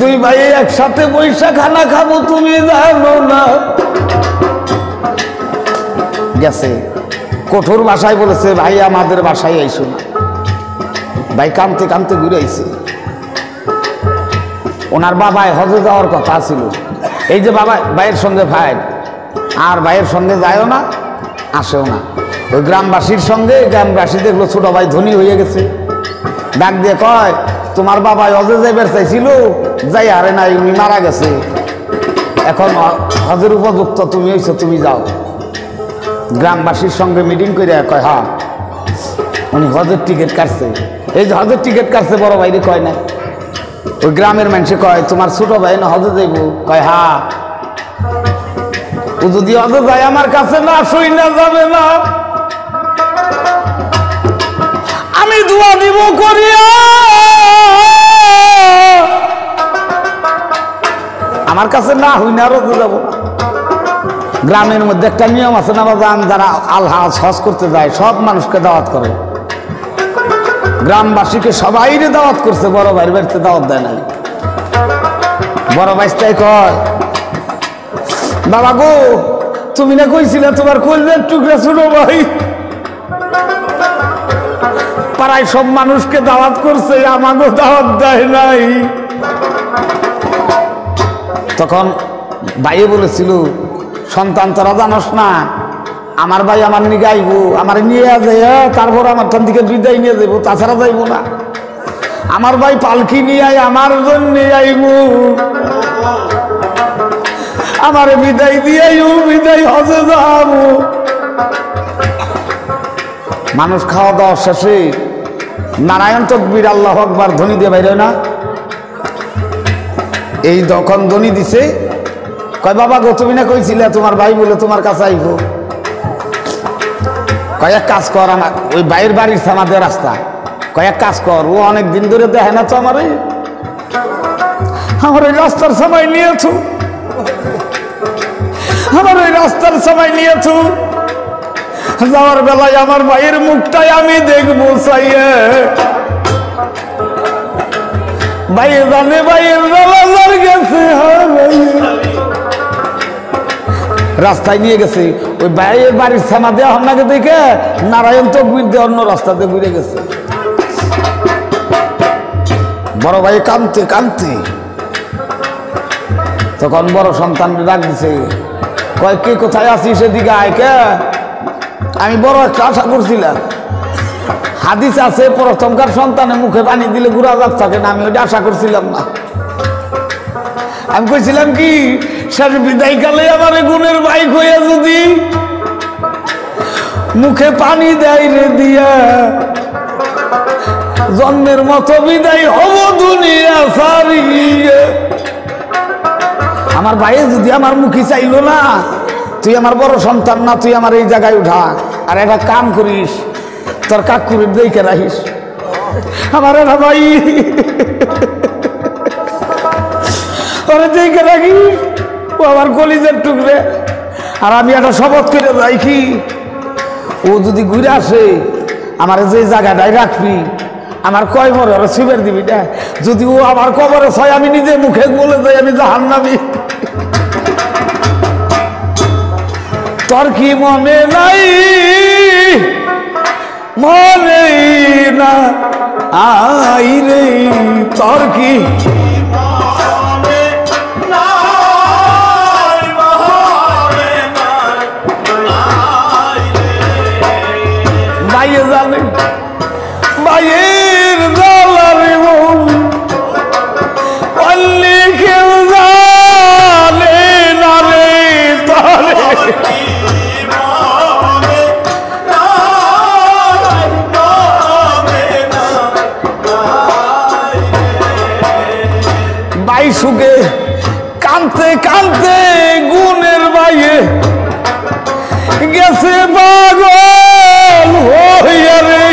দুই ভাই একসাথে বৈশা খানা খাবো তুমি জানো না। গেছে কঠোর ভাষায় বলেছে ভাই আমাদের বাসায় আইসো না। ভাই কামতে কামতে ঘুরে আইছে। ওনার বাবায় হজে যাওয়ার কথা ছিল, এই যে বাবা ভাইয়ের সঙ্গে ভাই আর ভাইয়ের সঙ্গে যায়ও না আসেও না। ওই গ্রামবাসীর সঙ্গে গ্রামবাসী দেখলো ছোট ভাই ধনী হয়ে গেছে, ডাক দিয়ে কয় তোমার বাবা হজে যাইবার চাইছিল যাই আরে নাই, উনি মারা গেছে, এখন হজের উপযুক্ত তুমি হইছো, তুমি যাও। গ্রামবাসীর সঙ্গে মিটিং করে কয় হ্যাঁ উনি হজের টিকিট কাটছে। এই যে হজের টিকিট কাটছে বড় ভাইরে কয় না। ওই গ্রামের মানুষে কয় তোমার ছোট ভাই না হজে যাইব, কয় হ্যাঁ। ও যদি হজে যায় আমার কাছে না সই না যাবে না, আমি দোয়া দিব করিয়া আমার কাছে না হই না রোজে যাব না। গ্রামের মধ্যে একটা নিয়ম আছে না বাজান, যারা আল্লাহ হজ করতে যায় সব মানুষকে দাওয়াত করে। গ্রামবাসীকে সবাইরে দাওয়াত করছে, বড় ভাইয়ের বাড়িতে দাওয়াত দেয় নাই। বড় ভাইটাই কয় বাবা গো তুমি না কইছিলে তোমার কলজের টুকরা ছোট ভাই পাড়ায় সব মানুষকে দাওয়াত করছে, আমাকেও দাওয়াত দেয় নাই। তখন ভাইয়ে বলেছিল সন্তান তোরা জানোস না আমার ভাই আমার নিয়ে আইব, আমার নিয়ে যায় তারপর আমার তার দিকে বিদায় নিয়ে যাবো, তাছাড়া যাইব না। আমার ভাই পালকি নিয়ে আমার জন্য আইব, আমার বিদায় দিয়ে বিদায় হজে যাব। মানুষ খাওয়া দাওয়া শেষে নারায়ণ তকবীর আল্লাহু আকবার ধ্বনি দিয়ে বাইরে না, এই যখন ধ্বনি দিছে কয় বাবা গো তুমি না কইছিলে তোমার ভাই বলে তোমার কাছে আইব, কয়েক কাজ কর আমার ওই ভাইয়ের বাড়ির সামাদের রাস্তা, কয়েক কাজ কর ও অনেক দিন ধরে দেখে না তো আমার ওই রাস্তার সময় নিয়েছো, আমার ওই রাস্তার সময় নিয়েছো, যাওয়ার বেলায় আমার ভাইয়ের মুখটাই আমি দেখবো চাইয়ে। ভাইয়ে জানে ভাইয়ের বেলা গেছে, রাস্তায় নিয়ে গেছে ওই ভাইয়ের বাড়ির সামা দেওয়া আপনাকে দেখে নারায়ণ তকবীর দিয়ে অন্য রাস্তাতে ঘুরে গেছে। বড় ভাই কাঁদতে কাঁদতে তখন বড় সন্তান ডাক দিছে, কয় কে কোথায় আছিস সেদিকে আয়। কে আমি বড় একটা আশা করছিলাম, হাদিস আছে প্রথমকার সন্তানের মুখে পানি দিলে গুড়া জাত থাকে না, আমি ওইটা আশা করছিলাম না। আমি কইছিলাম কি শেষ বিদায় কালে আমার গুণের বাইক হইয়া যদি মুখে পানি দেয় রে দিয়া জন্মের মতো বিদায় হব দুনিয়া সারিয়ে। আমার ভাই যদি আমার মুখে চাইলো না, তুই আমার বড় সন্তান না, তুই আমার এই জায়গায় উঠা আর একটা কাম করিস, তোর কাকুরের দেখে রাখিস আমার এরা ভাই ওরা দেখে রাখিস, ও আমার কলিজের টুকরে। আর আমি একটা শপথ করে যাই কি ও যদি ঘুরে আসে আমার যে জায়গাটায় রাখবি আমার কয় মরে ওরা শিবের দিবি না, যদি ও আমার কবরে ছয় আমি নিজে মুখে বলে যাই আমি জাহান্নামী। তোর কি মনে নাই মনে না আই রে, তোর কি ভাইয়ে জানে ভাইয়ের জালারে অল্লি কেউ জানে না রে তারে। ভাই সুখে কাঁদতে কাঁদতে গুণের ভাইয়ে গেছে পাগল হইয়া রে।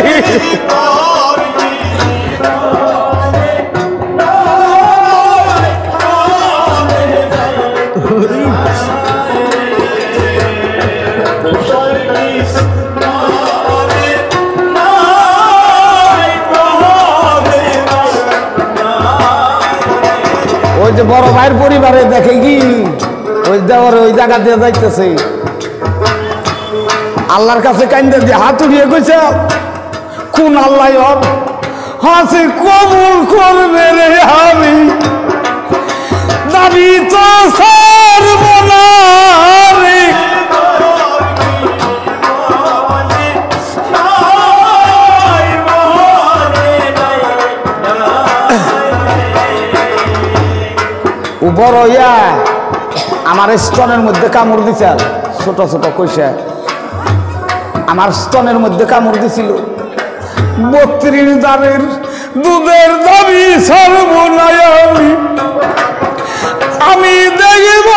ও ওই যে বড় ভাইয়ের পরিবারে দেখে কি ওই দেওয়ার ওই জায়গা দিয়ে যাইতেছে, আল্লাহর কাছে কান্দে দিয়ে হাত উঠিয়ে কইছে কোন আল্লাহ ওর হাসি কবুল করবে রে, আমি দাবি তো ছাড়ব না রে। বড় ইয়া আমার স্তনের মধ্যে কামড় দিছে, আর ছোট ছোট কইসা আমার স্তনের মধ্যে কামড় দিছিল। 32 দানের দুধের দাবি ছাড়ব না আমি, আমি দেখব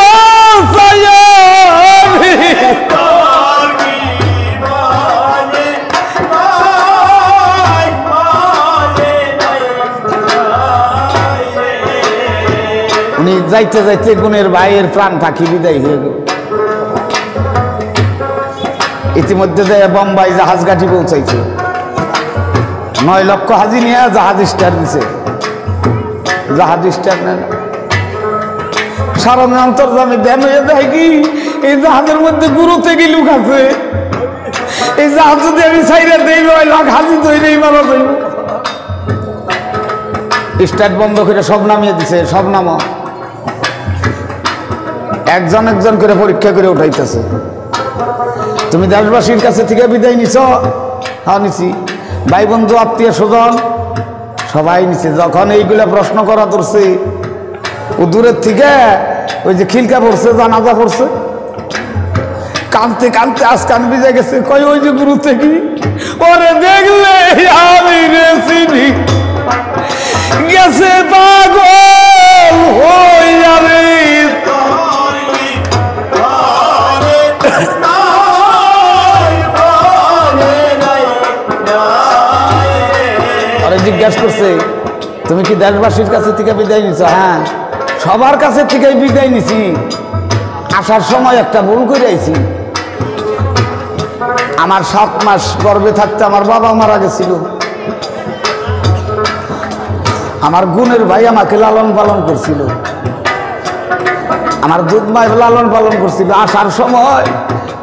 উনি যাইতে যাইতে গুণের ভাইয়ের প্রাণ পাখি বিদায় হয়ে গেল। ইতিমধ্যে বোম্বাই জাহাজ ঘাটি পৌঁছাইছে, 9 লক্ষ হাজি নিয়ে জাহাজ স্টার দিছে। জাহাজ স্টার নেন সারা অন্তর্জামে দেন হয়ে যায় কি এই জাহাজের মধ্যে গুরু থেকে লুক আছে, এই জাহাজ যদি আমি সাইডে দেই 9 লাখ হাজি তৈরি মারা যাইব। স্টার্ট বন্ধ করে সব নামিয়ে দিছে, সব নামা একজন একজন করে পরীক্ষা করে উঠাইতেছে। তুমি দেশবাসীর কাছে থেকে বিদায় নিছ? হ্যাঁ নিছি। ভাই বন্ধু আত্মীয় স্বজন সবাই নিছে। যখন এইগুলা প্রশ্ন করা ধরছে ও দূরের থেকে ওই যে খিলকা পড়ছে, জানাজা পড়ছে, কানতে কানতে আজ কান ভিজে গেছে। কই ওই যে গুরু থেকে ওরে দেখলে আমি রে চিনি গেছে পাগল হই যাবে। জিজ্ঞাসা করছে তুমি কি দেশবাসীর কাছে থেকে বিদায় নিছ? হ্যাঁ সবার কাছে থেকে বিদায় নিছি, আসার সময় একটা ভুল করে আইছি। আমার 7 মাস গর্ভে থাকতে আমার বাবা মারা গেছিল, আমার গুণের ভাই আমাকে লালন পালন করছিল, আমার দুধ মায় লালন পালন করছিল। আসার সময়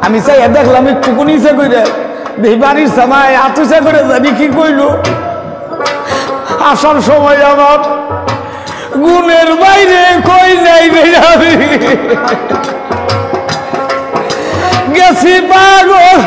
আমি চাই দেখলাম একটুকুনি ইচ্ছা করে দেখি বাড়ির সামায় আতুসা করে জানি কি কইল। আসার সময় আমার গুণের বাইরে কই নাই রে, আমি গেছি পাগল